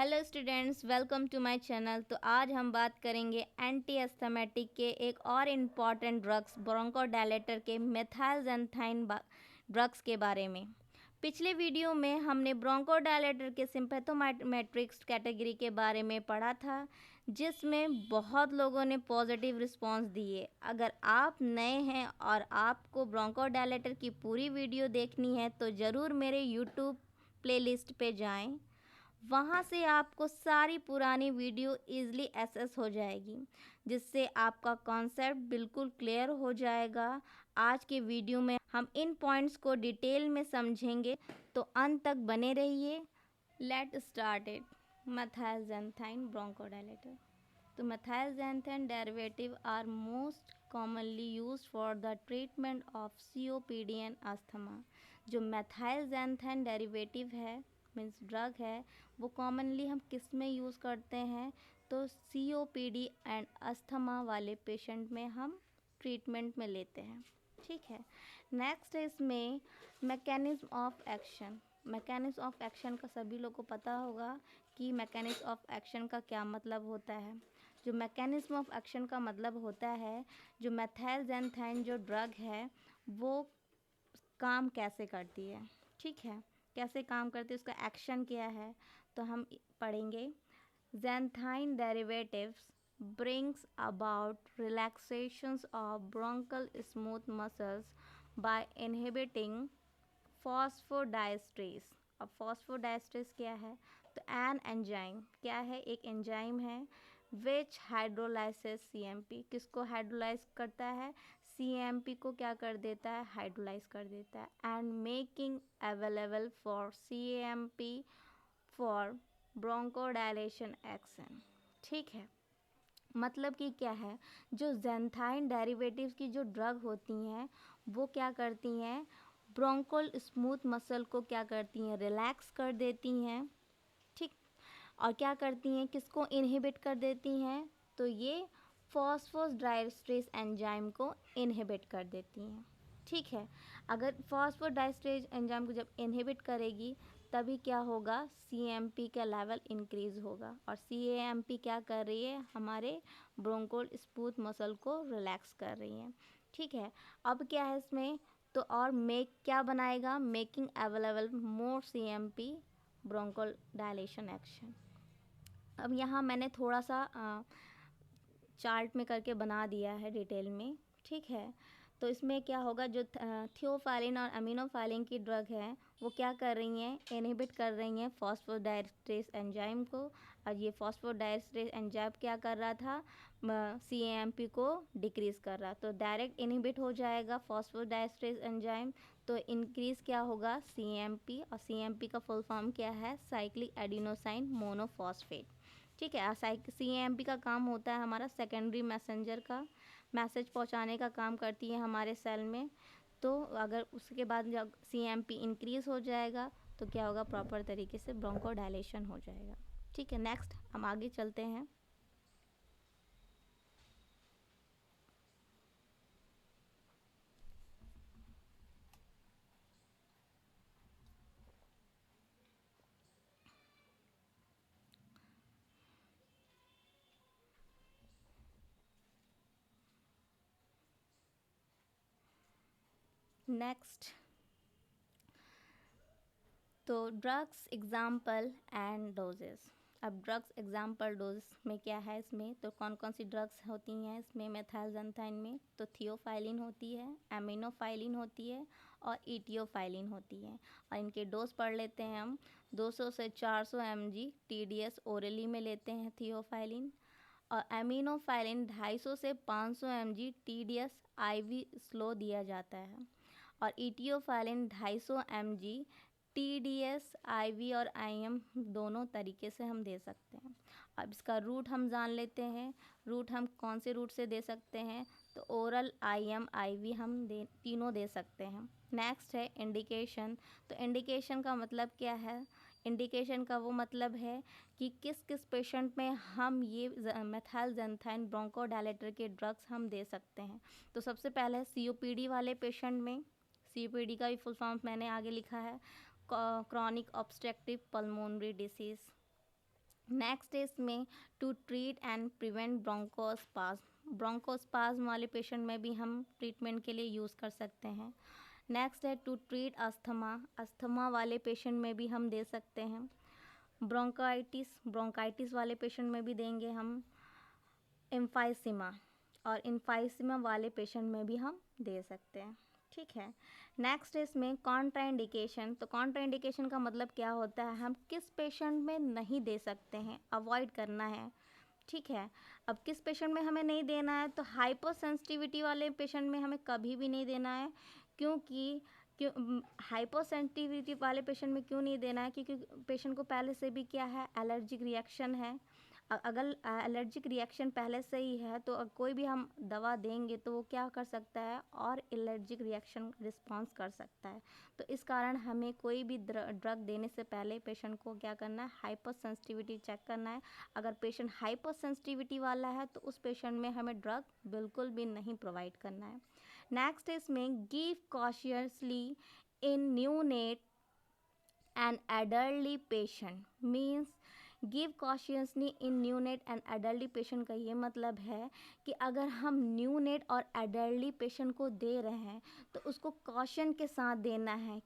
Hello students, welcome to my channel. तो आज हम बात करेंगे एंटी एस्थमेटिक के एक और इम्पॉर्टेंट ड्रग्स ब्रोंकोडायलेटर के मेथाइलजेंथाइन ड्रग्स के बारे में। पिछले वीडियो में हमने ब्रोंकोडायलेटर के सिम्पैथोमेट्रिक्स कैटेगरी के बारे में पढ़ा था, जिसमें बहुत लोगों ने पॉजिटिव रिस्पांस दिए। अगर आप नए हैं और आपको ब्रोंकोडायलेटर की पूरी वीडियो देखनी है तो ज़रूर मेरे यूट्यूब प्लेलिस्ट पे जाएं। वहाँ से आपको सारी पुरानी वीडियो इजीली एक्सेस हो जाएगी, जिससे आपका कॉन्सेप्ट बिल्कुल क्लियर हो जाएगा। आज के वीडियो में हम इन पॉइंट्स को डिटेल में समझेंगे, तो अंत तक बने रहिए। Let start it. Methylxanthine bronchodilator. तो methylxanthine derivative are most commonly used for the treatment of COPD and asthma. जो मेथाइलजेंथाइन डेरिवेटिव है मीन्स ड्रग है, वो कॉमनली हम किस में यूज़ करते हैं, तो सीओपीडी एंड अस्थमा वाले पेशेंट में हम ट्रीटमेंट में लेते हैं। ठीक है। नेक्स्ट है इसमें mechanism of action. Mechanism of action का सभी लोग को पता होगा कि मैकेनिज्म ऑफ एक्शन का क्या मतलब होता है। जो मैकेनिज्म ऑफ एक्शन का मतलब होता है, जो मेथाइलजेंथाइन जो ड्रग है वो काम कैसे करती है। ठीक है, कैसे काम करती है, उसका एक्शन क्या है, तो हम पढ़ेंगे। xanthine derivatives brings about relaxations of bronchial smooth muscles by inhibiting phosphodiesterase। अब phosphodiesterase क्या है, तो एन एंजाइम क्या है, एक एंजाइम है विच हाइड्रोलाइसिस सीएमपी, किसको हाइड्रोलाइज करता है, सीएमपी को क्या कर देता है, हाइड्रोलाइज कर देता है। And making available for CMP for bronchodilation action. ठीक है, मतलब कि क्या है, जो ज़ैंथाइन डेरिवेटिव्स की जो ड्रग होती हैं वो क्या करती हैं, ब्रोंकोल स्मूथ मसल को क्या करती हैं, रिलैक्स कर देती हैं। ठीक, और क्या करती हैं, किसको इनहिबिट कर देती हैं, तो ये फॉस्फोडाइएस्टरेज एंजाइम को इनहिबिट कर देती हैं। ठीक है, अगर फॉस्फोडाइएस्टरेज एंजाइम को जब इनहिबिट करेगी तभी क्या होगा, सीएमपी का लेवल इंक्रीज होगा। और सीएमपी क्या कर रही है, हमारे ब्रोंकोल स्मूथ मसल को रिलैक्स कर रही है। ठीक है, अब क्या है इसमें, तो और क्या बनाएगा, मेकिंग अवेलेबल मोर सीएमपी ब्रोंकोल डायलेशन एक्शन। अब यहाँ मैंने थोड़ा सा चार्ट में करके बना दिया है डिटेल में। ठीक है, तो इसमें क्या होगा, जो थियोफाइलिन और अमीनोफाइलिन की ड्रग है वो क्या कर रही हैं, इनहिबिट कर रही हैं फॉस्फोडाइएस्टरेज एंजाइम को। और ये फॉस्फोडाइएस्टरेज एंजाइम क्या कर रहा था, सीएमपी को डिक्रीज़ कर रहा, तो डायरेक्ट इनहिबिट हो जाएगा फॉस्फोडाइएस्टरेज एंजाइम, तो इंक्रीज़ क्या होगा, सीएमपी। और सीएमपी का फुल फॉर्म क्या है, साइक्लिक एडिनोसाइन मोनोफॉस्फेट। ठीक है, सीएमपी का काम होता है हमारा सेकेंडरी मैसेंजर का, मैसेज पहुंचाने का काम करती है हमारे सेल में। तो अगर उसके बाद जब सीएमपी इंक्रीज़ हो जाएगा तो क्या होगा, प्रॉपर तरीके से ब्रोंकोडायलेशन हो जाएगा। ठीक है, नेक्स्ट हम आगे चलते हैं। नेक्स्ट, तो ड्रग्स एग्जाम्पल एंड डोजेस। अब ड्रग्स एग्जाम्पल डोज में क्या है इसमें, तो कौन कौन सी ड्रग्स होती हैं इसमें मेथाइलजेंथाइन में, तो थियोफाइलिन होती है, एमिनोफाइलिन होती है और इटियोफाइलिन होती है। और इनके डोज पढ़ लेते हैं हम। 200 से 400 mg TDS ओरली में लेते हैं थियोफाइलिन, और एमिनोफाइलिन 250 से 500 mg TDS IV स्लो दिया जाता है। और इटियोफाइलिन 250 mg TDS IV और IM दोनों तरीके से हम दे सकते हैं। अब इसका रूट हम जान लेते हैं। रूट हम कौन से रूट से दे सकते हैं, तो ओरल, IM, IV हम तीनों दे सकते हैं। नेक्स्ट है इंडिकेशन। तो इंडिकेशन का मतलब क्या है, इंडिकेशन का वो मतलब है कि किस किस पेशेंट में हम ये मेथाइलजेंथाइन ब्रोंकोडायलेटर के ड्रग्स हम दे सकते हैं। तो सबसे पहले COPD वाले पेशेंट में, COPD का भी फुल फॉर्म मैंने आगे लिखा है, chronic obstructive pulmonary disease. Next है इसमें to treat and prevent bronchospasm. Bronchospasm वाले पेशेंट में भी हम ट्रीटमेंट के लिए यूज़ कर सकते हैं। नेक्स्ट है टू ट्रीट अस्थमा। अस्थमा वाले पेशेंट में भी हम दे सकते हैं। ब्रोंकाइटिस वाले पेशेंट में भी देंगे हम। एम्फाइसीमा, और एम्फाइसीमा वाले पेशेंट में भी हम दे सकते हैं। ठीक है। नेक्स्ट इसमें कॉन्ट्राइंडिकेशन। तो कॉन्ट्राइंडिकेशन का मतलब क्या होता है, हम किस पेशेंट में नहीं दे सकते हैं, अवॉइड करना है। ठीक है। अब किस पेशेंट में हमें नहीं देना है, तो हाइपर सेंसिटिविटी वाले पेशेंट में हमें कभी भी नहीं देना है। क्यों हाइपर सेंसिटिविटी वाले पेशेंट में क्यों नहीं देना है, क्योंकि पेशेंट को पहले से भी क्या है, एलर्जिक रिएक्शन है। अगर एलर्जिक रिएक्शन पहले से ही है तो कोई भी हम दवा देंगे तो वो क्या कर सकता है, और एलर्जिक रिएक्शन रिस्पॉन्स कर सकता है। तो इस कारण हमें कोई भी ड्रग देने से पहले पेशेंट को क्या करना है, हाइपर सेंसिटिविटी चेक करना है। अगर पेशेंट हाइपर सेंसिटिविटी वाला है तो उस पेशेंट में हमें ड्रग बिल्कुल भी नहीं प्रोवाइड करना है। नेक्स्ट इसमें give cautiously in neonate and adultly patient. Means give cautiously in neonate and adultly patient का ये मतलब है कि अगर हम न्यूनेट और एडल्टली पेशेंट को दे रहे हैं तो उसको कॉशन के साथ देना है।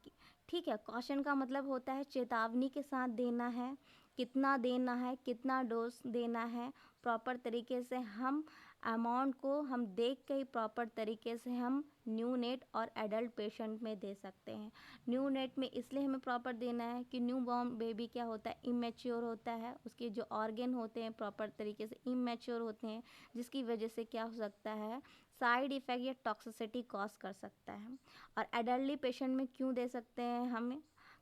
ठीक है। कॉशन का मतलब होता है चेतावनी के साथ देना है, कितना देना है, कितना डोज देना है, प्रॉपर तरीके से हम अमाउंट को हम देख के ही प्रॉपर तरीके से हम न्यूनेट और एडल्ट पेशेंट में दे सकते हैं। न्यूनेट में इसलिए हमें प्रॉपर देना है कि न्यू बॉर्न बेबी क्या होता है, इमेच्योर होता है, उसके जो ऑर्गन होते हैं प्रॉपर तरीके से इमेच्योर होते हैं, जिसकी वजह से क्या हो सकता है, साइड इफ़ेक्ट या टॉक्सिसिटी कॉज कर सकता है। और एडल्टली पेशेंट में क्यों दे सकते हैं हमें,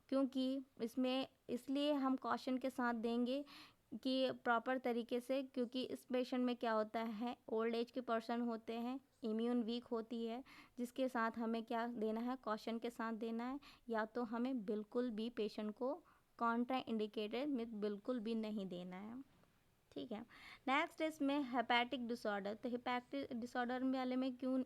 क्योंकि इसमें इसलिए हम कॉशन के साथ देंगे कि प्रॉपर तरीके से, क्योंकि इस पेशेंट में क्या होता है, ओल्ड एज के पर्सन होते हैं, इम्यून वीक होती है, जिसके साथ हमें क्या देना है, कॉशन के साथ देना है। या तो हमें बिल्कुल भी पेशेंट को कॉन्ट्रा इंडिकेटेड में बिल्कुल भी नहीं देना है। ठीक है। नेक्स्ट इसमें हेपेटिक डिसऑर्डर। तो हेपेटिक डिसऑर्डर वाले में क्यों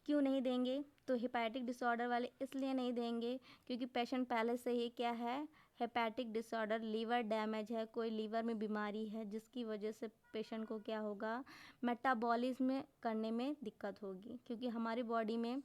क्यों नहीं देंगे, तो हेपेटिक डिसऑर्डर वाले इसलिए नहीं देंगे क्योंकि पेशेंट पहले से ही क्या है, हेपेटिक डिसऑर्डर, लीवर डैमेज है, कोई लीवर में बीमारी है, जिसकी वजह से पेशेंट को क्या होगा, मेटाबॉलिज्म करने में दिक्कत होगी। क्योंकि हमारी बॉडी में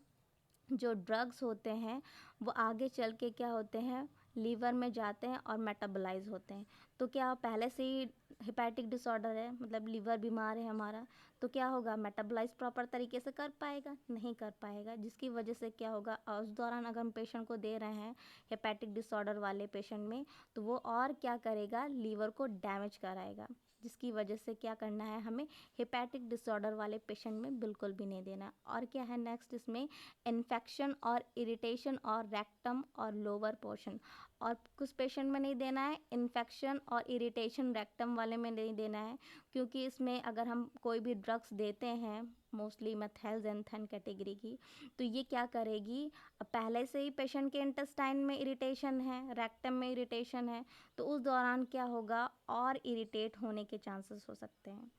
जो ड्रग्स होते हैं वो आगे चल के क्या होते हैं, लीवर में जाते हैं और मेटाबोलाइज होते हैं। तो क्या पहले से ही हेपेटिक डिसऑर्डर है, मतलब लीवर बीमार है हमारा, तो क्या होगा, मेटाबोलाइज प्रॉपर तरीके से कर पाएगा, नहीं कर पाएगा, जिसकी वजह से क्या होगा, और उस दौरान अगर हम पेशेंट को दे रहे हैं हेपेटिक डिसऑर्डर वाले पेशेंट में, तो वो और क्या करेगा, लीवर को डैमेज कराएगा, जिसकी वजह से क्या करना है, हमें हेपेटिक डिसऑर्डर वाले पेशेंट में बिल्कुल भी नहीं देना। और क्या है नेक्स्ट इसमें, इन्फेक्शन और इरिटेशन और रेक्टम और लोअर पोर्शन। और कुछ पेशेंट में नहीं देना है, इन्फेक्शन और इरिटेशन रेक्टम वाले में नहीं देना है, क्योंकि इसमें अगर हम कोई भी ड्रग्स देते हैं, मोस्टली मेथाइलजेंथेन कैटेगरी की, तो ये क्या करेगी, पहले से ही पेशेंट के इंटेस्टाइन में इरिटेशन है, रेक्टम में इरिटेशन है, तो उस दौरान क्या होगा, और इरिटेट होने के चांसेस हो सकते हैं।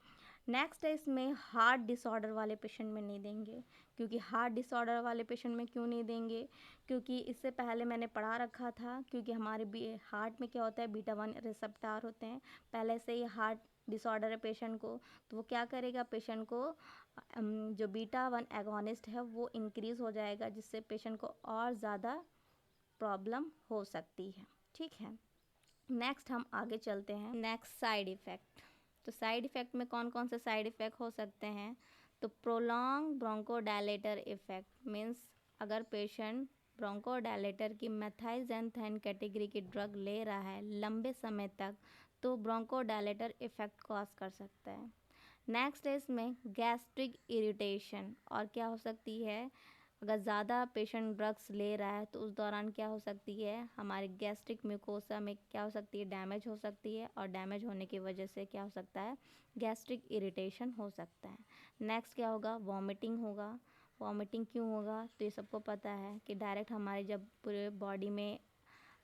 नेक्स्ट है इसमें हार्ट डिसऑर्डर वाले पेशेंट में नहीं देंगे। क्योंकि हार्ट डिसऑर्डर वाले पेशेंट में क्यों नहीं देंगे, क्योंकि इससे पहले मैंने पढ़ा रखा था, क्योंकि हमारे हार्ट में क्या होता है, बीटा 1 रिसेप्टर होते हैं, पहले से ही हार्ट डिसऑर्डर है पेशेंट को, तो वो क्या करेगा, पेशेंट को जो बीटा 1 एगोनिस्ट है वो इंक्रीज़ हो जाएगा, जिससे पेशेंट को और ज़्यादा प्रॉब्लम हो सकती है। ठीक है। नेक्स्ट हम आगे चलते हैं, नेक्स्ट साइड इफ़ेक्ट। तो साइड इफ़ेक्ट में कौन कौन से साइड इफ़ेक्ट हो सकते हैं, तो प्रोलॉन्ग ब्रोंकोडायलेटर इफ़ेक्ट। मीन्स अगर पेशेंट ब्रोंकोडायलेटर की मेथाइलजेंथाइन कैटेगरी की ड्रग ले रहा है लंबे समय तक, तो ब्रोंकोडायलेटर इफ़ेक्ट कॉज कर सकता है। नेक्स्ट है इसमें गैस्ट्रिक इरिटेशन। और क्या हो सकती है, अगर ज़्यादा पेशेंट ड्रग्स ले रहा है तो उस दौरान क्या हो सकती है, हमारे गैस्ट्रिक म्यूकोसा में क्या हो सकती है, डैमेज हो सकती है, और डैमेज होने की वजह से क्या हो सकता है, गैस्ट्रिक इरिटेशन हो सकता है। नेक्स्ट क्या होगा, वॉमिटिंग होगा। वॉमिटिंग क्यों होगा, तो ये सबको पता है कि डायरेक्ट हमारे जब पूरे बॉडी में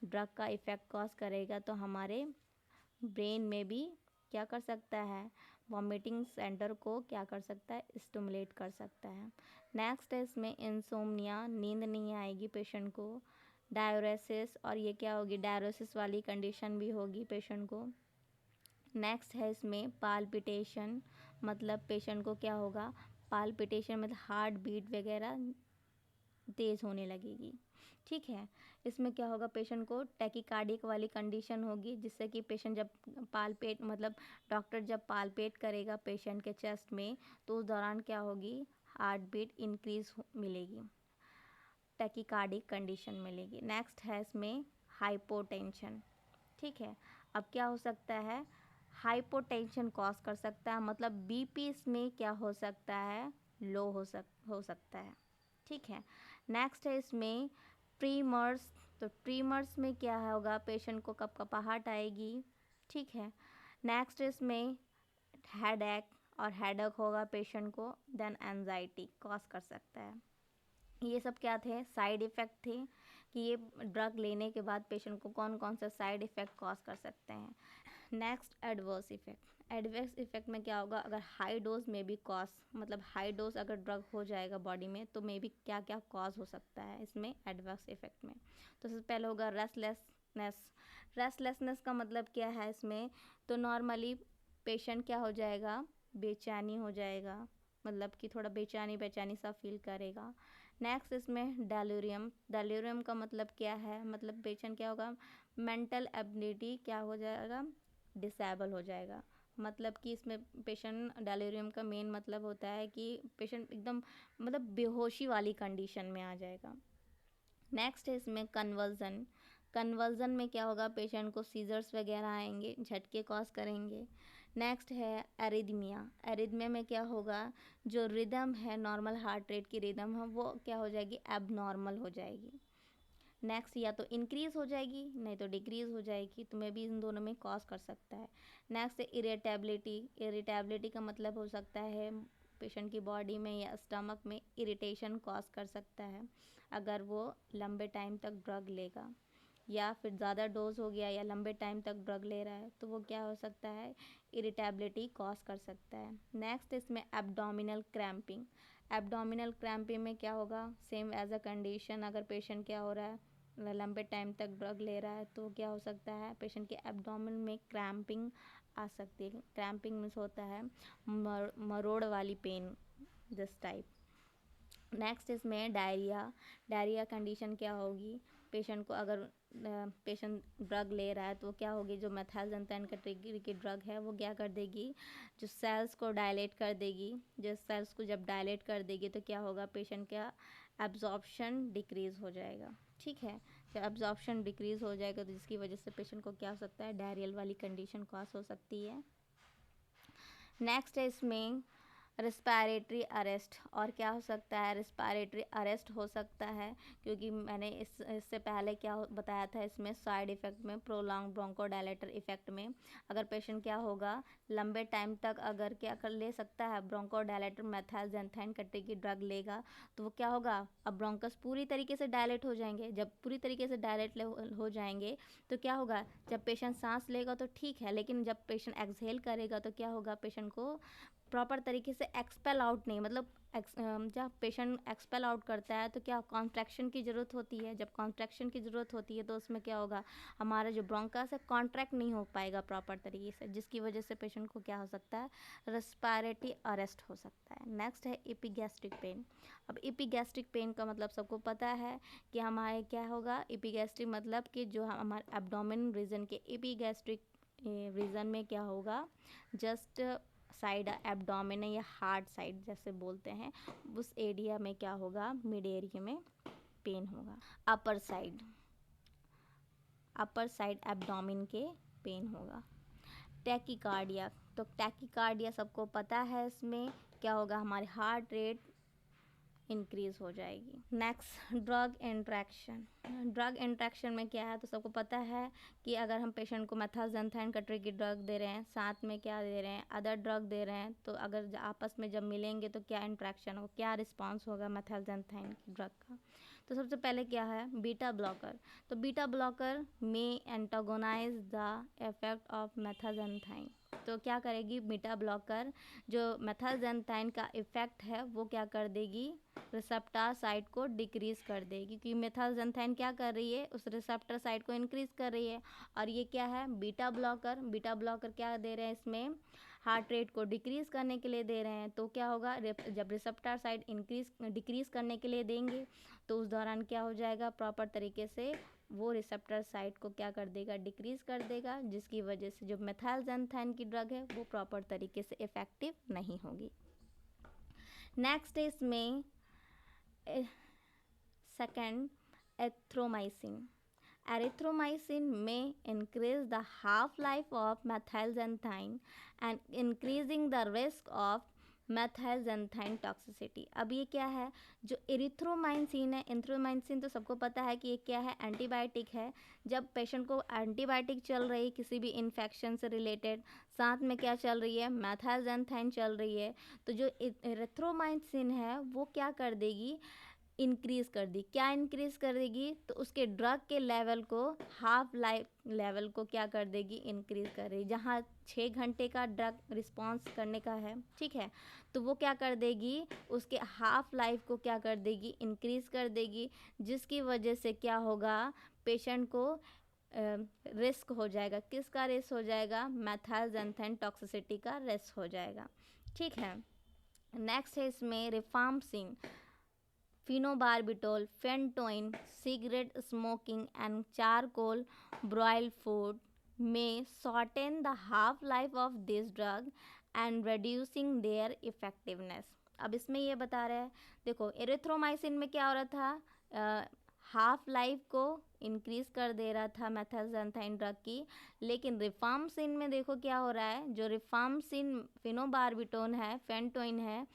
ड्रग का इफ़ेक्ट कॉज करेगा तो हमारे ब्रेन में भी क्या कर सकता है, वॉमिटिंग सेंटर को क्या कर सकता है, स्टिमुलेट कर सकता है। नेक्स्ट है इसमें इंसोम्निया, नींद नहीं आएगी पेशेंट को। डायरेसिस, और ये क्या होगी, डायरोसिस वाली कंडीशन भी होगी पेशेंट को। नेक्स्ट है इसमें पाल्पिटेशन, मतलब पेशेंट को क्या होगा, पाल्पिटेशन मतलब हार्ट बीट वगैरह तेज़ होने लगेगी। ठीक है, इसमें क्या होगा, पेशेंट को टैकीकार्डिक वाली कंडीशन होगी, जिससे कि पेशेंट जब पालपेट मतलब डॉक्टर जब पालपेट करेगा पेशेंट के चेस्ट में, तो उस दौरान क्या होगी, हार्ट बीट इंक्रीज मिलेगी, टैकीकार्डिक कंडीशन मिलेगी। नेक्स्ट है इसमें हाइपोटेंशन। ठीक है, अब क्या हो सकता है, हाइपोटेंशन कॉज कर सकता है, मतलब बीपी इसमें क्या हो सकता है, लो हो सकता है। ठीक है, नेक्स्ट है इसमें ट्रीमर्स। तो ट्रीमर्स में क्या होगा, पेशेंट को कपकपाहट आएगी। ठीक है, नेक्स्ट इसमें हेडेक, और हेडेक होगा पेशेंट को, देन एंजाइटी कॉज कर सकता है। ये सब क्या थे, साइड इफ़ेक्ट थे कि ये ड्रग लेने के बाद पेशेंट को कौन कौन से साइड इफ़ेक्ट कॉज कर सकते हैं। Next adverse effect. Adverse effect में क्या होगा, अगर हाई डोज में भी कॉज, मतलब हाई डोज अगर ड्रग हो जाएगा बॉडी में, तो मे बी क्या क्या कॉज हो सकता है इसमें एडवर्स इफ़ेक्ट में। तो सबसे पहले होगा रेस्टलेसनेस। रेस्टलेसनेस का मतलब क्या है इसमें, तो नॉर्मली पेशेंट क्या हो जाएगा, बेचैनी हो जाएगा, मतलब कि थोड़ा बेचैनी बेचैनी सा फील करेगा। नेक्स्ट इसमें डेल्यूरियम। डेल्यूरियम का मतलब क्या है, मतलब पेशेंट क्या होगा, मेंटल एबिलिटी क्या हो जाएगा, डिसेबल हो जाएगा। मतलब कि इसमें पेशेंट डेल्यूरियम का मेन मतलब होता है कि पेशेंट एकदम मतलब बेहोशी वाली कंडीशन में आ जाएगा। नेक्स्ट है इसमें कन्वर्जन। कन्वर्जन में क्या होगा, पेशेंट को सीजर्स वगैरह आएंगे, झटके कॉज करेंगे। नेक्स्ट है एरिदमिया। एरिदमिया में क्या होगा, जो रिदम है, नॉर्मल हार्ट रेट की रिदम है, वो क्या हो जाएगी, एबनॉर्मल हो जाएगी। नेक्स्ट या तो इंक्रीज़ हो जाएगी, नहीं तो डिक्रीज़ हो जाएगी, तो मे भी इन दोनों में कॉज कर सकता है। नेक्स्ट है इरिटेबिलिटी। इरिटेबिलिटी का मतलब हो सकता है पेशेंट की बॉडी में या स्टमक में इरिटेशन कॉज कर सकता है अगर वो लंबे टाइम तक ड्रग लेगा, या फिर ज़्यादा डोज हो गया या लंबे टाइम तक ड्रग ले रहा है, तो वो क्या हो सकता है, इरिटेबिलिटी कॉज कर सकता है। नेक्स्ट इसमें एब्डोमिनल क्रैम्पिंग। एब्डोमिनल क्रैम्पिंग में क्या होगा, सेम एज अ कंडीशन, अगर पेशेंट क्या हो रहा है, लंबे टाइम तक ड्रग ले रहा है, तो क्या हो सकता है, पेशेंट के एब्डोमेन में क्रैम्पिंग आ सकती है। क्रैम्पिंग मीन्स होता है मरोड़ वाली पेन, दिस टाइप। नेक्स्ट इसमें डायरिया। डायरिया कंडीशन क्या होगी, पेशेंट को अगर पेशेंट ड्रग ले रहा है, तो क्या होगी, जो मेथाइलजेंथाइन कैटेगरी की ड्रग है वो क्या कर देगी, जो सेल्स को डायलेट कर देगी। जो सेल्स को जब डायलेट कर देगी तो क्या होगा, पेशेंट का एब्जॉर्प्शन डिक्रीज़ हो जाएगा। ठीक है, जब एब्जॉर्प्शन डिक्रीज़ हो जाएगा तो जिसकी वजह से पेशेंट को क्या हो सकता है, डायरियल वाली कंडीशन कॉज हो सकती है। नेक्स्ट है इसमें रिस्पायरेटरी अरेस्ट। और क्या हो सकता है, रिस्पायरेटरी अरेस्ट हो सकता है, क्योंकि मैंने इससे पहले क्या बताया था, इसमें साइड इफ़ेक्ट में प्रोलॉन्ग ब्रोंकोडायलेटर इफ़ेक्ट में अगर पेशेंट क्या होगा, लंबे टाइम तक अगर क्या कर ले सकता है, ब्रोंकोडायलेटर मेथाइलजेंथाइन कैटेगरी की ड्रग लेगा, तो वो क्या होगा, अब ब्रोंकस पूरी तरीके से डायलेट हो जाएंगे। जब पूरी तरीके से डायलेट हो जाएंगे तो क्या होगा, जब पेशेंट सांस लेगा तो ठीक है, लेकिन जब पेशेंट एक्सहेल करेगा तो क्या होगा, पेशेंट को प्रॉपर तरीके से एक्सपेल आउट नहीं, मतलब जब पेशेंट एक्सपेल आउट करता है तो क्या कॉन्ट्रैक्शन की ज़रूरत होती है। जब कॉन्ट्रैक्शन की ज़रूरत होती है तो उसमें क्या होगा, हमारा जो ब्रोंकस है कॉन्ट्रैक्ट नहीं हो पाएगा प्रॉपर तरीके से, जिसकी वजह से पेशेंट को क्या हो सकता है, रेस्पिरेटरी अरेस्ट हो सकता है। नेक्स्ट है एपिगैस्ट्रिक पेन। अब एपिगैस्ट्रिक पेन का मतलब सबको पता है कि हमारे क्या होगा, एपिगैस्ट्रिक मतलब कि जो हमारे एब्डोमेन रीजन के एपिगैस्ट्रिक रीजन में क्या होगा, जस्ट साइड एब्डोमेन या हार्ट साइड जैसे बोलते हैं, उस एरिया में क्या होगा, मिड एरिया में पेन होगा। अपर साइड एब्डोमेन के पेन होगा। टैकीकार्डिया। तो टैकीकार्डिया सबको पता है, इसमें क्या होगा, हमारे हार्ट रेट इंक्रीज़ हो जाएगी। Next drug interaction. Drug interaction में क्या है, तो सबको पता है कि अगर हम पेशेंट को मेथाइलजेंथाइन कैटेगरी की ड्रग दे रहे हैं, साथ में क्या दे रहे हैं, अदर ड्रग दे रहे हैं, तो अगर आपस में जब मिलेंगे तो क्या इंट्रैक्शन हो, क्या रिस्पॉन्स होगा मेथाइलजेंथाइन की ड्रग का, तो सबसे पहले क्या है, बीटा ब्लॉकर। तो बीटा ब्लॉकर में एंटागोनाइज द इफेक्ट ऑफ मेथाजेंथाइन। तो क्या करेगी बीटा ब्लॉकर, जो मेथाजेंथाइन का इफेक्ट है वो क्या कर देगी, रिसेप्टर साइट को डिक्रीज कर देगी, क्योंकि मेथाजेंथाइन क्या कर रही है, उस रिसेप्टर साइट को इंक्रीज कर रही है। और ये क्या है, बीटा ब्लॉकर। बीटा ब्लॉकर क्या दे रहे हैं इसमें, हार्ट रेट को डिक्रीज करने के लिए दे रहे हैं। तो क्या होगा, जब रिसेप्टर साइट डिक्रीज करने के लिए देंगे तो उस दौरान क्या हो जाएगा, प्रॉपर तरीके से वो रिसेप्टर साइट को क्या कर देगा, डिक्रीज कर देगा, जिसकी वजह से जो मेथाजेंथाइन की ड्रग है वो प्रॉपर तरीके से इफेक्टिव नहीं होगी। नेक्स्ट है इसमें second, erythromycin. Erythromycin may increase the half-life of methylxanthine and increasing the risk of methylxanthine toxicity। अब ये क्या है, जो एरिथ्रोमाइसिन है, एरिथ्रोमाइसिन तो सबको पता है कि ये क्या है, एंटीबायोटिक है। जब पेशेंट को एंटीबायोटिक चल रही है किसी भी इन्फेक्शन से रिलेटेड, साथ में क्या चल रही है, मेथाइलजेंथाइन चल रही है, तो जो एरिथ्रोमाइसिन है वो क्या कर देगी, इंक्रीज़ कर दी। क्या इंक्रीज़ कर देगी, तो उसके ड्रग के लेवल को, हाफ लाइफ लेवल को क्या कर देगी, इंक्रीज़ कर रही। जहाँ 6 घंटे का ड्रग रिस्पॉन्स करने का है, ठीक है, तो वो क्या कर देगी, उसके हाफ लाइफ को क्या कर देगी, इंक्रीज़ कर देगी, जिसकी वजह से क्या होगा, पेशेंट को रिस्क हो जाएगा। किसका रिस्क हो जाएगा, मेथाइलजेंथाइन टॉक्सिसिटी का रिस्क हो जाएगा, ठीक है। नेक्स्ट है इसमें rifampicin, phenobarbital, phentoin, cigarette smoking and charcoal broiled food may shorten the half-life of this drug and reducing their effectiveness। अब इसमें ये बता रहे हैं, देखो एरिथ्रोमाइसिन में क्या हो रहा था, हाफ लाइफ को इंक्रीज कर दे रहा था मेथाइलजेंथाइन ड्रग की, लेकिन रिफाम्पिसिन में देखो क्या हो रहा है, जो रिफाम्पिसिन, फिनोबार्बिटोन है, फेंटोइन है,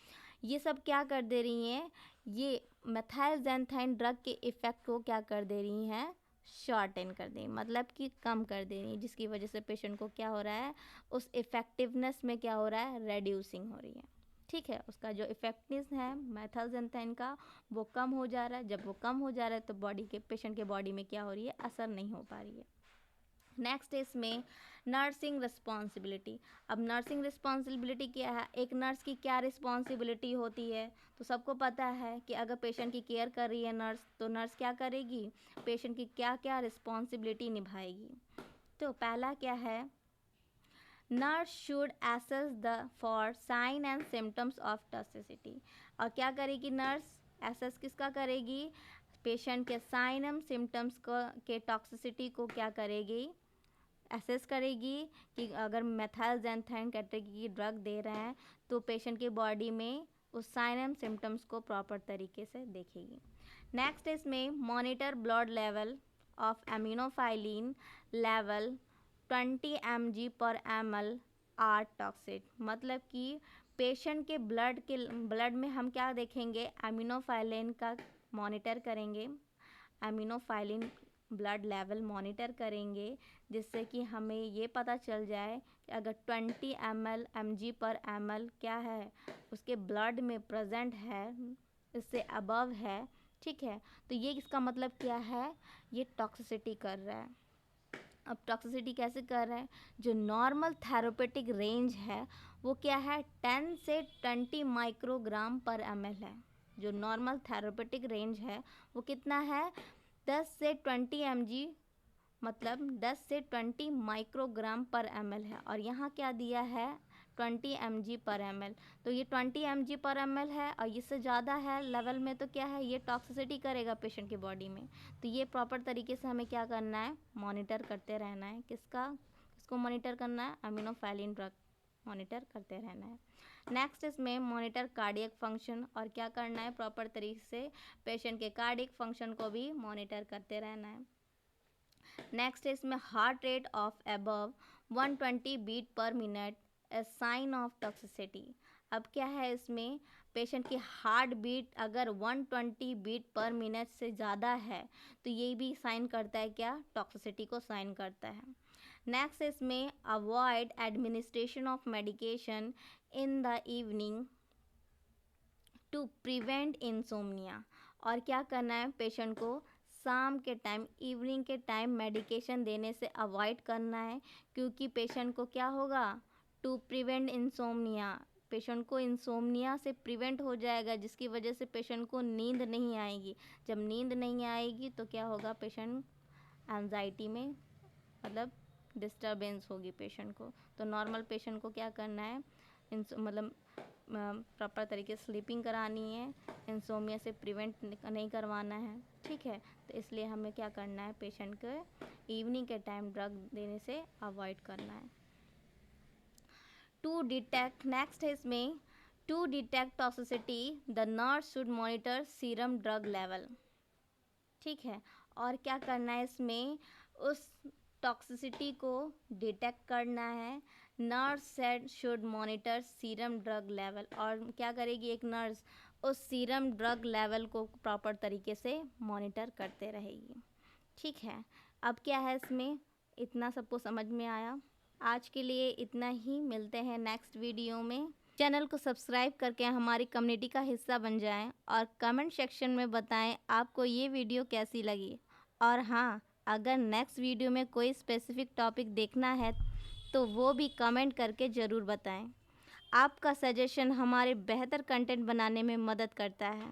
ये सब क्या कर दे रही हैं, ये मेथाइलजेंथाइन ड्रग के इफ़ेक्ट को क्या कर दे रही हैं, शॉर्टन कर दे, मतलब कि कम कर दे रही है, जिसकी वजह से पेशेंट को क्या हो रहा है, उस इफ़ेक्टिवनेस में क्या हो रहा है, रेड्यूसिंग हो रही है, ठीक है। उसका जो इफ़ेक्टिवनेस है मेथाइलजेंथाइन का वो कम हो जा रहा है। जब वो कम हो जा रहा है तो बॉडी के, पेशेंट के बॉडी में क्या हो रही है, असर नहीं हो पा रही है। नेक्स्ट इसमें नर्सिंग रिस्पॉन्सिबिलिटी। अब नर्सिंग रिस्पॉन्सिबिलिटी क्या है, एक नर्स की क्या रिस्पॉन्सिबिलिटी होती है, तो सबको पता है कि अगर पेशेंट की केयर कर रही है नर्स, तो नर्स क्या करेगी, पेशेंट की क्या क्या रिस्पॉन्सिबिलिटी निभाएगी। तो पहला क्या है, nurse should assess the for sign and symptoms of toxicity. और क्या करेगी नर्स, एसेस किसका करेगी, पेशेंट के साइन एंड सिम्टम्स को, के टॉक्सिसिटी को क्या करेगी, एसेस करेगी कि अगर मेथाइलजेंथाइन कैटेगरी की ड्रग दे रहे हैं तो पेशेंट की बॉडी में उस साइन एंड सिम्टम्स को प्रॉपर तरीके से देखेगी। नेक्स्ट इसमें monitor blood level of aminophylline level 20 mg/ml are toxic. मतलब कि पेशेंट के ब्लड में हम क्या देखेंगे, एमिनोफाइलिन का मॉनिटर करेंगे, एमिनोफाइलिन ब्लड लेवल मॉनिटर करेंगे, जिससे कि हमें ये पता चल जाए कि अगर 20 mg/ml क्या है, उसके ब्लड में प्रेजेंट है, इससे अबव है, ठीक है, तो ये इसका मतलब क्या है, ये टॉक्सिसिटी कर रहा है। अब टॉक्सिसिटी कैसे कर रहा है, जो नॉर्मल थेरेपेटिक रेंज है वो क्या है, 10 से 20 माइक्रोग्राम पर ml है। जो नॉर्मल थेरेपेटिक रेंज है वो कितना है, 10 से 20 mg, मतलब 10 से 20 माइक्रोग्राम पर ml है, और यहाँ क्या दिया है, 20 mg/ml। तो ये 20 mg/ml है, और इससे ज़्यादा है लेवल में तो क्या है, ये टॉक्सिसिटी करेगा पेशेंट की बॉडी में। तो ये प्रॉपर तरीके से हमें क्या करना है, मॉनिटर करते रहना है। किसको मॉनिटर करना है, एमिनोफाइलिन ड्रग मॉनिटर करते रहना है। नेक्स्ट इसमें मॉनिटर कार्डियक फंक्शन, और क्या करना है, प्रॉपर तरीके से पेशेंट के कार्डियक फंक्शन को भी मॉनिटर करते रहना है। नेक्स्ट इसमें heart rate of above 120 beat per minute a sign of toxicity. अब क्या है इसमें, पेशेंट की हार्ट बीट अगर 120 बीट पर मिनट से ज़्यादा है तो ये भी साइन करता है क्या, टॉक्सिसिटी को साइन करता है। नेक्स्ट इसमें avoid administration of medication in the evening to prevent insomnia. और क्या करना है, पेशेंट को शाम के टाइम, इवनिंग के टाइम मेडिकेशन देने से अवॉइड करना है, क्योंकि पेशेंट को क्या होगा, टू प्रिवेंट इंसोम्निया, पेशेंट को इंसोम्निया से प्रिवेंट हो जाएगा, जिसकी वजह से पेशेंट को नींद नहीं आएगी। जब नींद नहीं आएगी तो क्या होगा, पेशेंट एंजाइटी में मतलब डिस्टरबेंस होगी पेशेंट को। तो नॉर्मल पेशेंट को क्या करना है, मतलब प्रॉपर तरीके से स्लीपिंग करानी है, इंसोमिया से प्रिवेंट नहीं करवाना है, ठीक है। तो इसलिए हमें क्या करना है, पेशेंट को इवनिंग के टाइम ड्रग देने से अवॉइड करना है। टू डिटेक्ट, नेक्स्ट है इसमें, to detect toxicity the nurse should monitor serum drug level, ठीक है। और क्या करना है इसमें, उस टॉक्सिसिटी को डिटेक्ट करना है, nurse said should monitor serum drug level, और क्या करेगी एक नर्स, उस सीरम ड्रग लेवल को प्रॉपर तरीके से मॉनिटर करते रहेगी, ठीक है। अब क्या है इसमें, इतना सबको समझ में आया। आज के लिए इतना ही, मिलते हैं नेक्स्ट वीडियो में। चैनल को सब्सक्राइब करके हमारी कम्युनिटी का हिस्सा बन जाएं और कमेंट सेक्शन में बताएं आपको ये वीडियो कैसी लगी। और हाँ, अगर नेक्स्ट वीडियो में कोई स्पेसिफिक टॉपिक देखना है तो वो भी कमेंट करके ज़रूर बताएं। आपका सजेशन हमारे बेहतर कंटेंट बनाने में मदद करता है।